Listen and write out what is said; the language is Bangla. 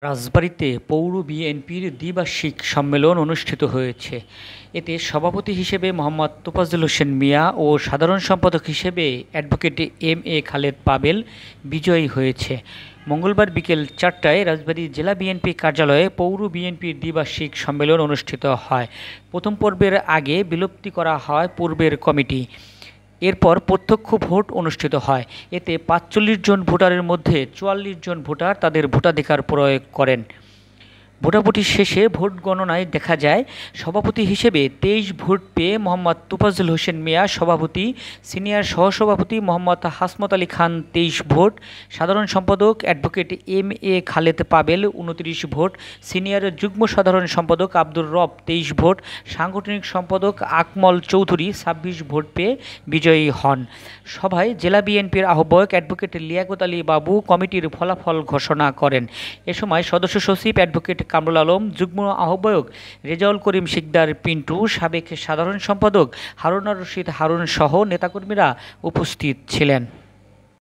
রাজবাড়ীতে পৌর বিএনপির দ্বিবার্ষিক সম্মেলন অনুষ্ঠিত হয়েছে। এতে সভাপতি হিসেবে মোহাম্মদ তোফাজ্জল হোসেন মিয়া ও সাধারণ সম্পাদক হিসেবে advocate M A Khaled Pavel বিজয়ী হয়েছে। মঙ্গলবার বিকেল ৪টায় রাজবাড়ী জেলা বিএনপি কার্যালয়ে পৌর বিএনপির দ্বিবার্ষিক সম্মেলন অনুষ্ঠিত হয়। প্রথম পর্বের আগে বিলুপ্তি করা হয় পূর্বের কমিটি। এরপর প্রত্যক্ষ ভোট অনুষ্ঠিত হয়। এতে ৪৫ জন ভোটারের মধ্যে ৪৪ জন ভোটার তাদের ভোটাধিকার প্রয়োগ করেন। ভোটাভুটি শেষে ভোট গণনায় দেখা যায়, সভাপতি হিসেবে ২৩ ভোট পেয়ে মোহাম্মদ তোফাজ্জল হোসেন মিয়া সভাপতি, সিনিয়র সহসভাপতি মোহাম্মদ হাসমত আলী খান ২৩ ভোট, সাধারণ সম্পাদক advocate M A Khaled Pavel ২৯ vote, senior যুগ্ম সাধারণ সম্পাদক আব্দুর রব ২৩ ভোট, সাংগঠনিক সম্পাদক আকমল চৌধুরী ২৬ ভোট পেয়ে বিজয়ী হন। সভায় জেলা বিএনপির আহ্বায়ক অ্যাডভোকেট লিয়াকত আলী বাবু কমিটির ফলাফল ঘোষণা করেন। এ সময় সদস্য সচিব অ্যাডভোকেট কামরুল আলম, যুগ্ম আহ্বায়ক রেজাউল করিম শিকদার পিন্টু, সাবেক সাধারণ সম্পাদক হারুন আর রশিদ হারুন সহ নেতাকর্মীরা উপস্থিত ছিলেন।